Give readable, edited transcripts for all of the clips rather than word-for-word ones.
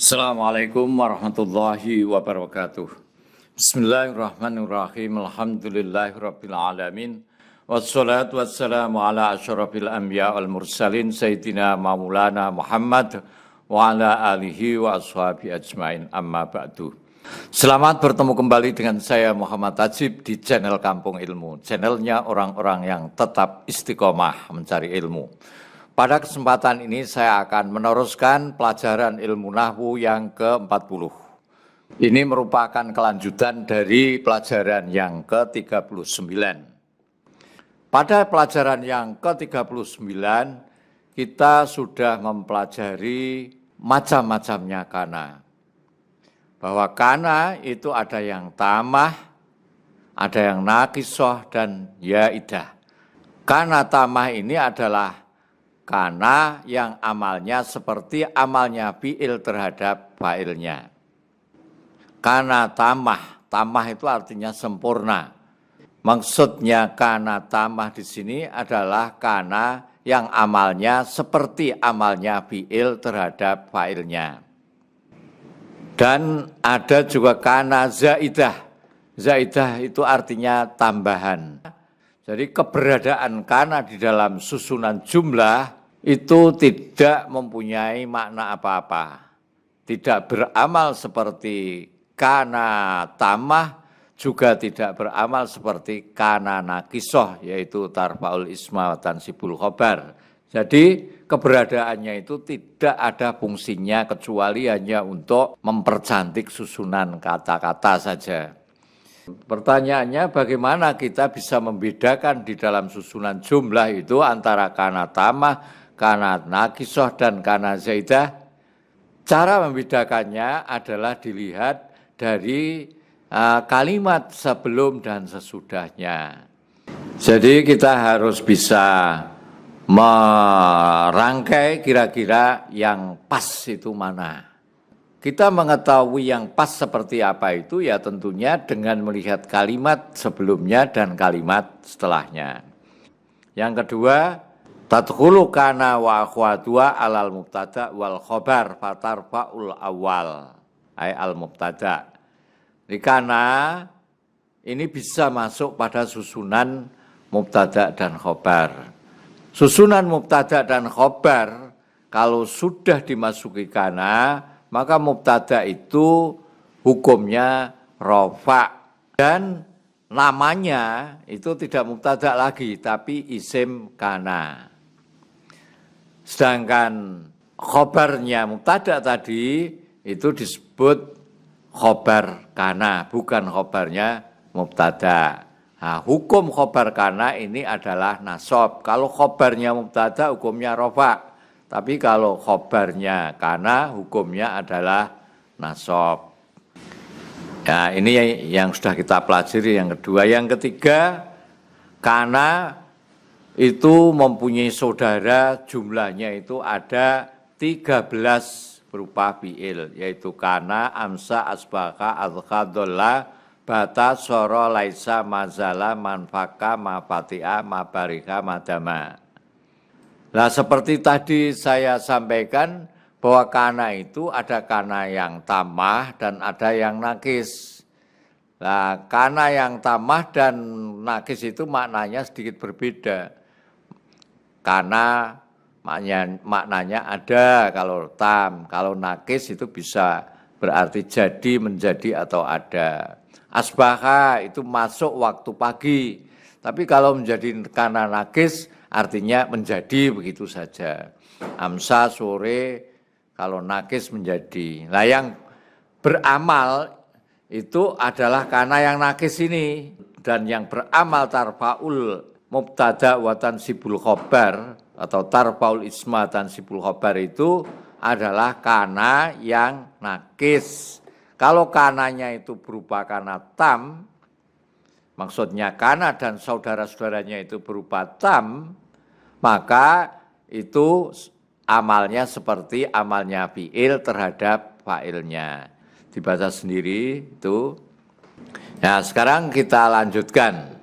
Assalamualaikum warahmatullahi wabarakatuh. Bismillahirrahmanirrahim. Alhamdulillahirabbil alamin. Wassalatu wassalamu ala asyrafil anbiya wal mursalin sayyidina maulana Muhammad wa ala alihi wa ashabi ajmain. Amma ba'du. Selamat bertemu kembali dengan saya Muhammad Tajib di channel Kampung Ilmu. Channelnya orang-orang yang tetap istiqomah mencari ilmu. Pada kesempatan ini saya akan meneruskan pelajaran ilmu nahwu yang ke-40. Ini merupakan kelanjutan dari pelajaran yang ke-39. Pada pelajaran yang ke-39, kita sudah mempelajari macam-macamnya kana. Bahwa kana itu ada yang tamah, ada yang naqisoh, dan yaidah. Kana tamah ini adalah kana yang amalnya seperti amalnya fi'il terhadap fa'ilnya. Kana tamah, tamah itu artinya sempurna. Maksudnya kana tamah di sini adalah kana yang amalnya seperti amalnya fi'il terhadap fa'ilnya. Dan ada juga kana zaidah. Zaidah itu artinya tambahan. Jadi keberadaan kana di dalam susunan jumlah itu tidak mempunyai makna apa-apa. Tidak beramal seperti kana tamah, juga tidak beramal seperti kana naqisoh, yaitu tarfa'ul isma wa tansibul khobar. Jadi keberadaannya itu tidak ada fungsinya kecuali hanya untuk mempercantik susunan kata-kata saja. Pertanyaannya, bagaimana kita bisa membedakan di dalam susunan jumlah itu antara kana tamah, kana naqisoh, dan kana zaidah? Cara membedakannya adalah dilihat dari kalimat sebelum dan sesudahnya. Jadi kita harus bisa merangkai kira-kira yang pas itu mana. Kita mengetahui yang pas seperti apa itu ya tentunya dengan melihat kalimat sebelumnya dan kalimat setelahnya. Yang kedua, tadkhulu kana wa akhwatuha alal mubtada wal khobar fatarfa'ul awal ay al mubtada. Di kana ini bisa masuk pada susunan mubtada dan khobar. Susunan mubtada dan khobar kalau sudah dimasuki kana, maka mubtada itu hukumnya rofa dan namanya itu tidak mubtada lagi tapi isim kana. Sedangkan khobarnya mubtada tadi itu disebut khobar kana, bukan khobarnya mubtada. Nah, hukum khobar kana ini adalah nasab. Kalau khobarnya mubtada hukumnya rofa. Tapi kalau khobarnya kana hukumnya adalah nasab. Ya, ini yang sudah kita pelajari yang kedua. Yang ketiga, kana itu mempunyai saudara, jumlahnya itu ada 13 berupa fi'il, yaitu kana, amsa, asbaka, adkhadolla, bata, soro, laisa, mazala, manfaka, mafati'a, mabarika, madama. Nah, seperti tadi saya sampaikan bahwa kana itu ada kana yang tamah dan ada yang nakis. Nah, kana yang tamah dan nakis itu maknanya sedikit berbeda. Kana maknanya ada kalau tam, kalau nakis itu bisa berarti jadi, menjadi, atau ada. Asbaha itu masuk waktu pagi, tapi kalau menjadi kana nakis artinya menjadi begitu saja. Amsa sore, kalau nakis menjadi. Nah, yang beramal itu adalah kana yang nakis ini, dan yang beramal tarfaul mubtada wa tansibul khobar atau tarfaul isma tansibul khobar itu adalah kana yang nakis. Kalau kananya itu berupa kana tam, maksudnya kana dan saudara-saudaranya itu berupa tam, maka itu amalnya seperti amalnya fi'il terhadap fa'ilnya. Dibaca sendiri itu. Nah, sekarang kita lanjutkan.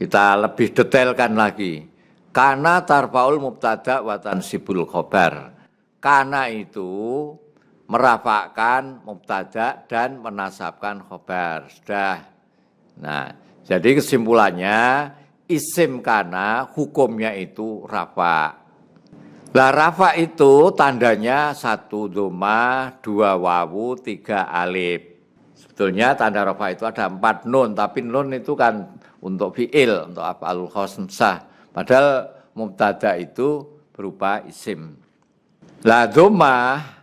Kita lebih detailkan lagi. Kana tarfaul mubtada wa tansibul khobar. Kana itu merafakkan mubtada dan menasabkan khobar. Sudah. Nah, jadi kesimpulannya isim kana hukumnya itu rafa. Lah rafa itu tandanya 1 dhammah, 2 wawu, 3 alif. Sebetulnya tanda rafa itu ada 4 nun, tapi nun itu kan untuk fi'il, untuk af'alul khamsah. Padahal mubtada itu berupa isim. Lah dhammah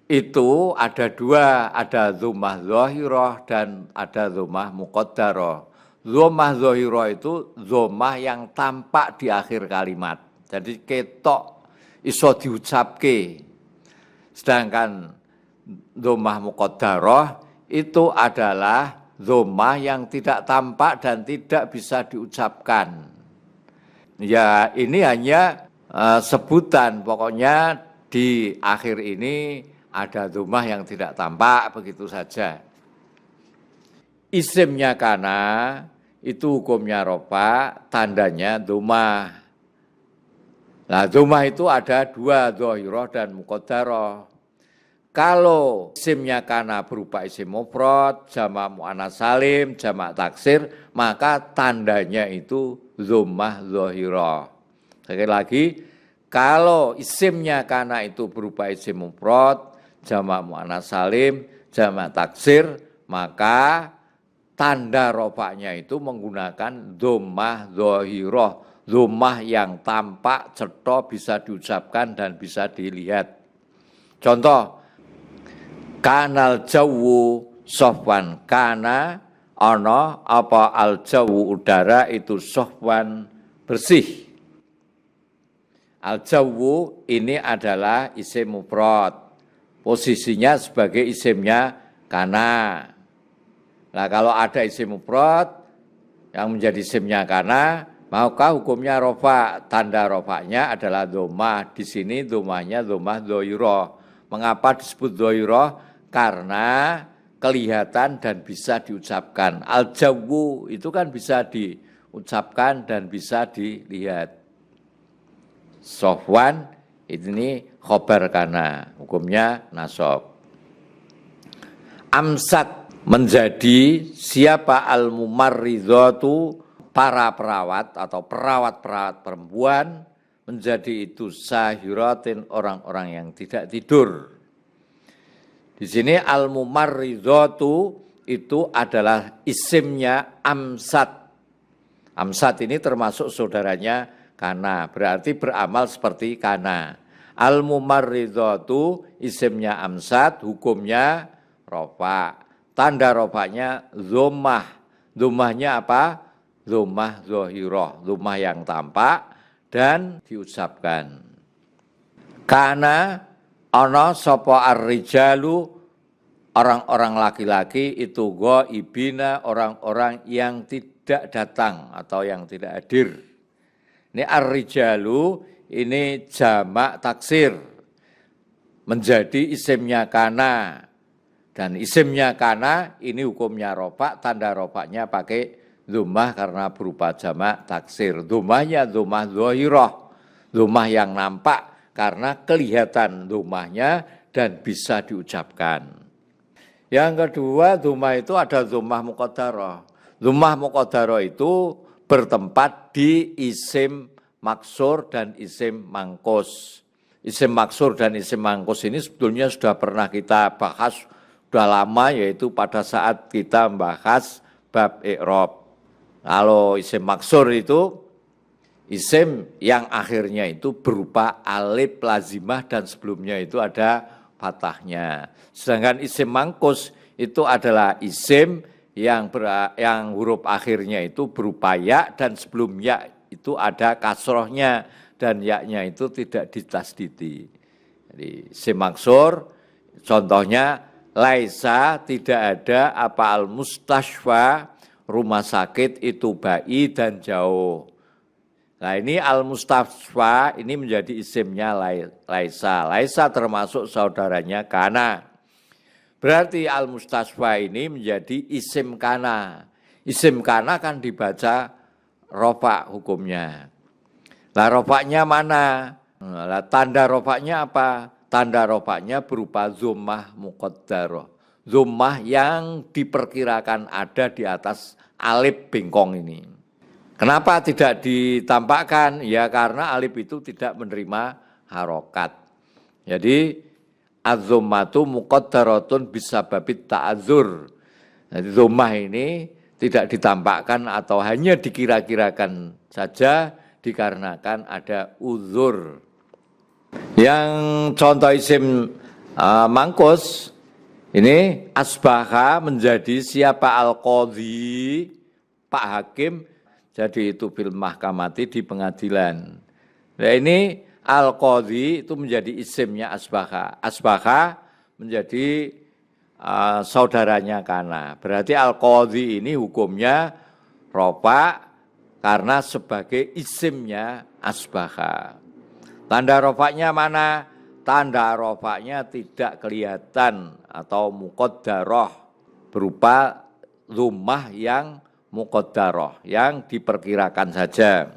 itu ada 2, ada dhammah zahirah dan ada dhammah muqaddarah. Dhammah zahirah itu dhammah yang tampak di akhir kalimat. Jadi ketok iso diucapke. Sedangkan dhammah muqaddarah itu adalah dhammah yang tidak tampak dan tidak bisa diucapkan. Ya, ini hanya sebutan, pokoknya di akhir ini ada dhammah yang tidak tampak, begitu saja. Isimnya kana itu hukumnya rofa, tandanya dhammah. Nah, dhammah itu ada 2, dhahirah dan muqaddarah. Kalau isimnya kana berupa isim mufrad, jamak muannats salim, jamak taksir, maka tandanya itu dhammah dhahirah. Sekali lagi, kalau isimnya kana itu berupa isim mufrad, jamak muannats salim, jamak taksir, maka tanda rofaknya itu menggunakan dhammah dhahirah, dhammah yang tampak, cetha, bisa diucapkan dan bisa dilihat. Contoh, kanal jawu sofwan, kana ana apa al jawu udara itu sofwan bersih. Al jawu ini adalah isim mufrad, posisinya sebagai isimnya kana. Nah, kalau ada isim mufrad yang menjadi isimnya kana, maka hukumnya rofa, tanda rofanya adalah dhammah. Di sini dhammahnya dhammah dhahirah. Mengapa disebut dhahirah? Karena kelihatan dan bisa diucapkan. Al-jawu itu kan bisa diucapkan dan bisa dilihat. Sofwan ini khobar kana, hukumnya nasab. Amsat menjadi siapa al-mumarridhatu, para perawat atau perawat-perawat perempuan, menjadi itu sahiratin, orang-orang yang tidak tidur. Di sini al-mumarridhatu itu adalah isimnya amsat. Amsat ini termasuk saudaranya kana, berarti beramal seperti kana. Al-mumarridhatu isimnya amsat, hukumnya rofa. Tanda rofanya dhammah. Dhammahnya apa? Dhammah dhahirah, dhammah yang tampak dan diucapkan. Kana ana sapa ar-rijalu, orang-orang laki-laki itu ghaibina, orang-orang yang tidak datang atau yang tidak hadir. Ini ar-rijalu ini jamak taksir, menjadi isimnya kana. Dan isimnya kana ini hukumnya rofa, tanda rofanya pakai dhammah karena berupa jamak taksir. Dhammahnya dhammah dhahirah, dhammah yang nampak karena kelihatan dhammahnya dan bisa diucapkan. Yang kedua, dhammah itu ada dhammah muqaddarah. Dhammah muqaddarah itu bertempat di isim maksur dan isim mangkus. Isim maksur dan isim mangkus ini sebetulnya sudah pernah kita bahas sudah lama, yaitu pada saat kita membahas bab i'rab. Kalau isim maksur itu isim yang akhirnya itu berupa alif lazimah dan sebelumnya itu ada fathahnya. Sedangkan isim mangkus itu adalah isim yang huruf akhirnya itu berupa ya dan sebelum ya itu ada kasrohnya dan ya-nya itu tidak ditasdidi. Jadi isim maksur contohnya laisa, tidak ada, apa al-mustashfa, rumah sakit itu ba'i dan jauh. Nah, ini al-mustashfa ini menjadi isimnya laisa. Laisa termasuk saudaranya kana. Berarti al-mustashfa ini menjadi isim kana. Isim kana kan dibaca rofa hukumnya. Lah rofaknya mana? Lah tanda rofaknya apa? tanda rofa'nya berupa dhammah muqaddarah. Dhammah yang diperkirakan ada di atas alif bengkong ini. Kenapa tidak ditampakkan? Ya karena alif itu tidak menerima harokat. Jadi az-dhammatu muqaddaratun bisababit ta'adzur. Jadi dhammah ini tidak ditampakkan atau hanya dikira-kirakan saja dikarenakan ada uzur. Yang contoh isim mangkus ini asbaha menjadi siapa al-qadhi, Pak Hakim, jadi itu fil mahkamati di pengadilan. Nah ini al-qadhi itu menjadi isimnya asbaha. Asbaha menjadi saudaranya kana. Berarti al-qadhi ini hukumnya rofa karena sebagai isimnya asbaha. Tanda rofaknya mana? Tanda rofaknya tidak kelihatan atau muqaddarah berupa dhammah yang muqaddarah yang diperkirakan saja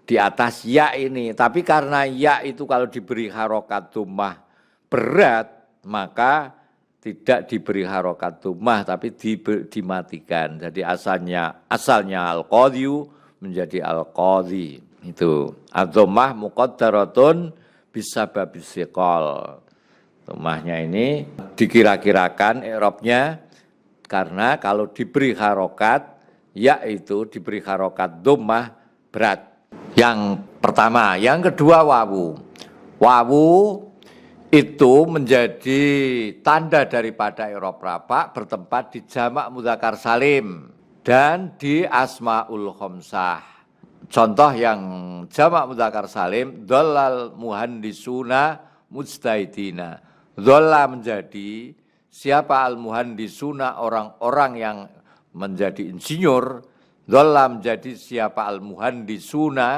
di atas ya ini. Tapi karena ya itu kalau diberi harokat dhammah berat maka tidak diberi harokat dhammah tapi dimatikan. Jadi asalnya al-qadhiyu menjadi al-qadhi. Itu ad-dhammah muqaddaratun bisababis siqal. Dhammahnya ini dikira-kirakan i'rabnya karena kalau diberi harokat yaitu diberi harokat dhammah berat. Yang pertama, yang kedua wawu. Wawu itu menjadi tanda daripada i'rab rafa bertempat di jamak mudzakkar salim dan di asmaul khamsah. Contoh yang jamak mudzakkar salim, dhallal muhandisuna mujtahidina. Dhalla menjadi siapa al-muhandisuna orang-orang yang menjadi insinyur. Dhalla menjadi siapa al-muhandisuna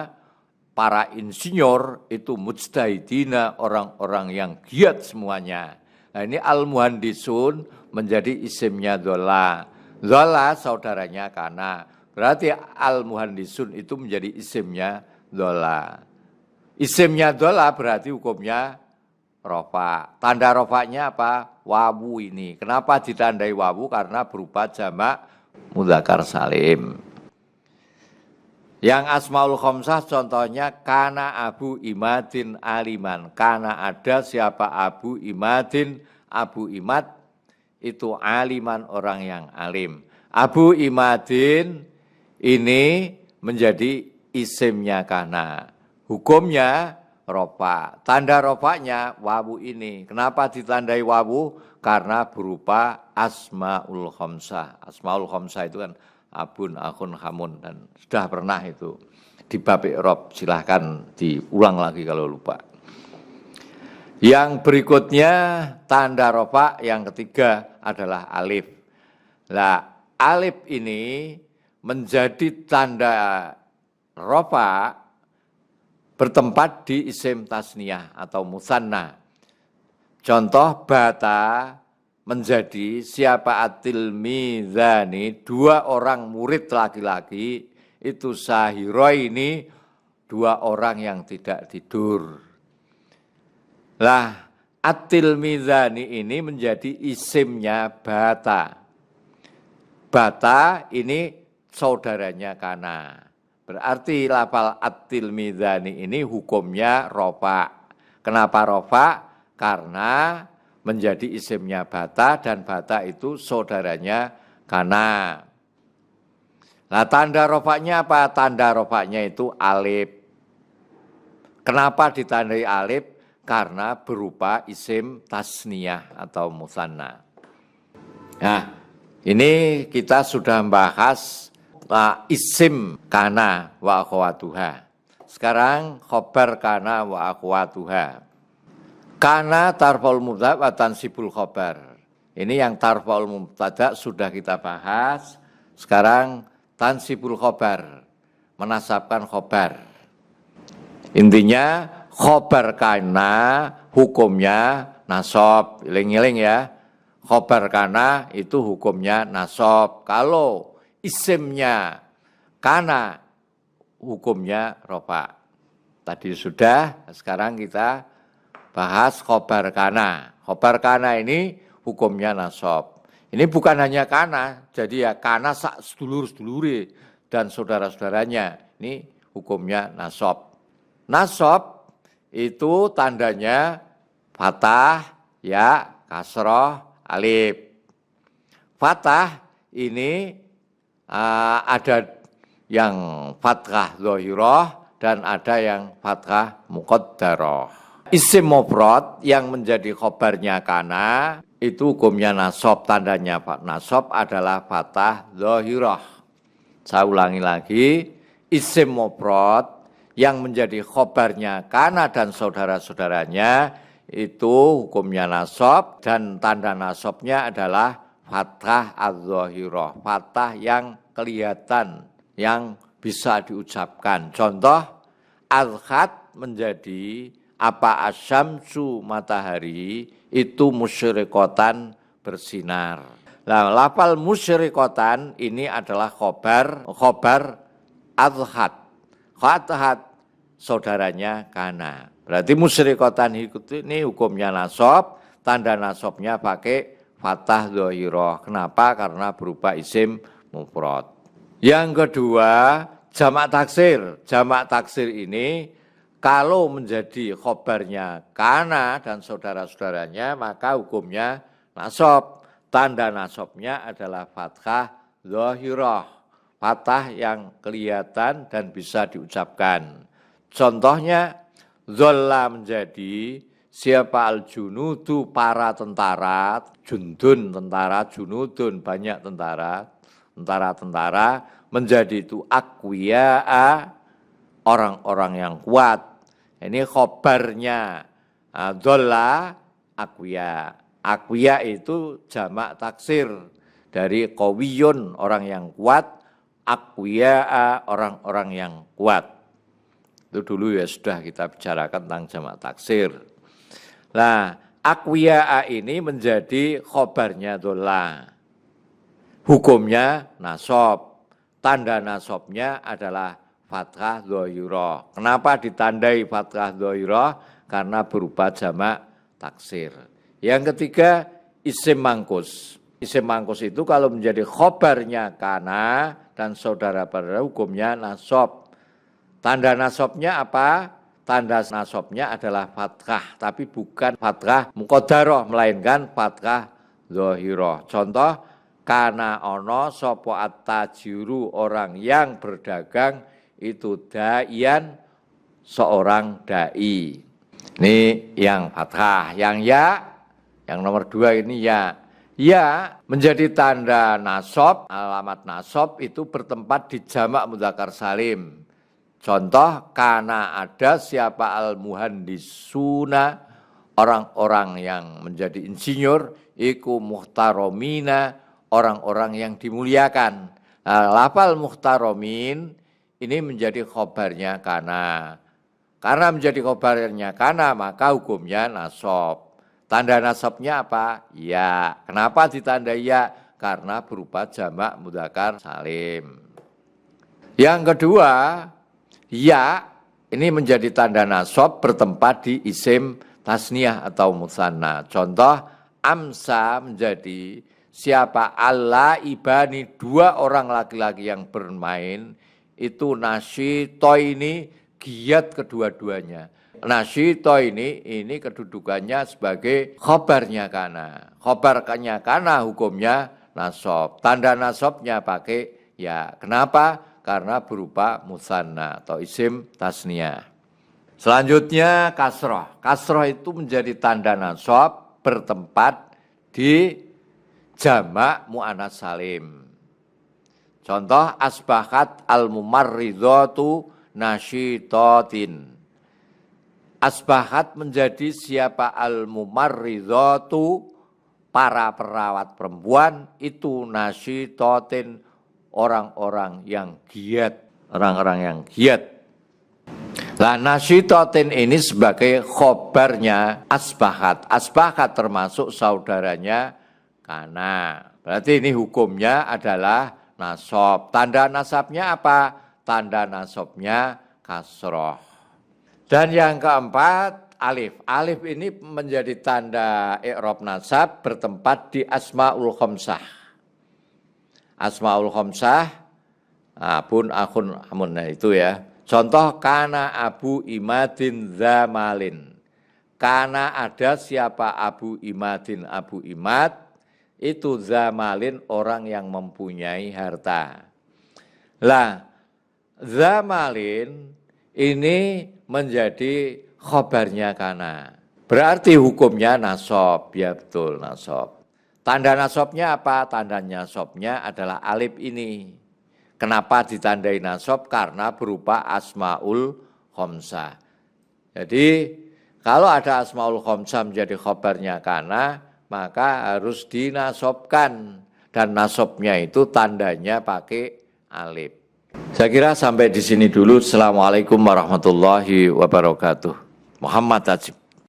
para insinyur itu mujtahidina orang-orang yang giat semuanya. Nah ini al-muhandisun menjadi isimnya dhalla. Dhalla saudaranya kana. Berarti al-muhandisun itu menjadi isimnya dhalla. Isimnya dhalla berarti hukumnya rofa. Tanda rofanya apa? Wawu ini. Kenapa ditandai wawu? Karena berupa jamak mudzakkar salim. Yang asmaul khamsah contohnya kana Abu Imadin aliman. Kana ada siapa Abu Imadin. Abu Imad itu aliman orang yang alim. Abu Imadin ini menjadi isimnya kana. Hukumnya rofa. Tanda rofanya wawu ini. Kenapa ditandai wawu? Karena berupa asmaul khamsah. Asmaul khamsah itu kan abun, akhun, hamun. Dan sudah pernah itu di bab i'rab. Silahkan diulang lagi kalau lupa. Yang berikutnya tanda rofa yang ketiga adalah alif. Nah alif ini menjadi tanda rofa bertempat di isim tasniyah atau musanna. Contoh bata menjadi siapa at-tilmizani, dua orang murid laki-laki itu sahiro ini dua orang yang tidak tidur. Lah at-tilmizani ini menjadi isimnya bata. Bata ini saudaranya kana. Berarti lafal at-tilmizani ini hukumnya rofa. Kenapa rofa? Karena menjadi isimnya bata dan bata itu saudaranya kana. Nah tanda rofanya apa? Tanda rofanya itu alif. Kenapa ditandai alif? Karena berupa isim tasniyah atau musanna. Nah ini kita sudah membahas isim kana wa akhwatuha. Sekarang khobar kana wa akhwatuha. Kana tarfa'ul mubtada wa tansibul khobar. Ini yang tarfa'ul mubtada sudah kita bahas. Sekarang tansibul khobar, menasabkan khobar. Intinya khobar kana hukumnya nasab. Iling-iling ya. Khobar kana itu hukumnya nasab. Kalau isimnya kana hukumnya rofa. Tadi sudah, sekarang kita bahas khobar kana. Khobar kana ini hukumnya nasab. Ini bukan hanya kana, jadi ya kana sak sedulur-sedulure dan saudara-saudaranya. Ini hukumnya nasab. Nasab itu tandanya fathah, ya, kasroh, alif. Fathah ini ada yang fathah zahirah dan ada yang fathah muqaddarah. Isim mufrad yang menjadi khobarnya kana itu hukumnya nasab, tandanya nasab adalah fathah zahirah. Saya ulangi lagi, isim mufrad yang menjadi khobarnya kana dan saudara-saudaranya itu hukumnya nasab dan tanda nasabnya adalah fathah az-zahirah, fathah yang kelihatan, yang bisa diucapkan. Contoh, al-khat menjadi apa asyamsu matahari itu musyrikotan bersinar. Nah, lafal musyrikotan ini adalah khobar al-khat. Khat saudaranya kana. Berarti musyrikotan ini hukumnya nasab, tanda nasabnya pakai fathah zahirah. Kenapa? Karena berupa isim mufrad. Yang kedua, jamak taksir. Jamak taksir ini kalau menjadi khobarnya kana dan saudara-saudaranya maka hukumnya nasab. Tanda nasabnya adalah fathah zahirah, fathah yang kelihatan dan bisa diucapkan. Contohnya, zolla menjadi siapa al-junudu para tentara, jundun tentara, junudun banyak tentara, tentara-tentara menjadi itu aqwiya'a orang-orang yang kuat. Ini khobarnya zolla aqwiya. Aqwiya itu jamak taksir dari qawiyun orang yang kuat, aqwiya'a orang-orang yang kuat. Itu dulu ya sudah kita bicarakan tentang jamak taksir. Nah, aqwiya'a ini menjadi khobarnya zolla. Hukumnya nasab. Tanda nasabnya adalah fathah zahirah. Kenapa ditandai fathah zahirah? Karena berupa jamak taksir. Yang ketiga, isim mangkus. Isim mangkus itu kalau menjadi khobarnya kana dan saudara-saudara hukumnya nasab. Tanda nasabnya apa? Tanda nasabnya adalah fathah, tapi bukan fathah muqaddarah, melainkan fathah zahirah. Contoh, kana ono sopo at-tajiru orang yang berdagang itu da'ian seorang da'i. Ini yang fathah, yang nomor 2 ini ya. Ya menjadi tanda nasab, alamat nasab itu bertempat di jamak mudzakkar salim. Contoh, kana ada siapa al-muhandisuna, orang-orang yang menjadi insinyur, iku muhtaromina, orang-orang yang dimuliakan. Lafal muhtaromin ini menjadi khobarnya kana. Karena menjadi khobarnya kana, maka hukumnya nasab. Tanda nasabnya apa? Ya. Kenapa ditandai ya? Karena berupa jamak mudzakkar salim. Yang kedua, ya ini menjadi tanda nasab bertempat di isim tasniyah atau musanna. Contoh, amsa menjadi siapa Allah ibani 2 orang laki-laki yang bermain itu nasyito ini giat kedua-duanya. Nasyito ini kedudukannya sebagai khobarnya kana. Khobarnya kana hukumnya nasab. Tanda nasabnya pakai ya. Kenapa? Karena berupa musanna atau isim tasniyah. Selanjutnya kasroh. Kasroh itu menjadi tanda nasab bertempat di jamak mu'anats salim. Contoh, asbahat al-mumarridatu nasyitotin. Asbahat menjadi siapa al-mumarridatu para perawat perempuan itu nasyitotin orang-orang yang giat, orang-orang yang giat. Nah, nasyitotin ini sebagai khobarnya asbahat. Asbahat termasuk saudaranya kana. Berarti ini hukumnya adalah nasab. Tanda nasabnya apa? Tanda nasabnya kasroh. Dan yang keempat, alif. Alif ini menjadi tanda i'rab nasab bertempat di asmaul khamsah. Asmaul khamsah, abun, akhun, amun, nah itu ya. Contoh kana abu imadin zamalin. Kana ada siapa abu imadin, abu imad, itu zamalin orang yang mempunyai harta. Lah, zamalin ini menjadi khobarnya kana. Berarti hukumnya nasab, ya betul nasab. Tanda nasabnya apa? Tanda nasabnya adalah alif ini. Kenapa ditandai nasab? Karena berupa asmaul khamsah. Jadi kalau ada asmaul khamsah menjadi khobarnya kana, maka harus dinasabkan. Dan nasabnya itu tandanya pakai alif. Saya kira sampai di sini dulu. Assalamualaikum warahmatullahi wabarakatuh. Muhammad Tajib.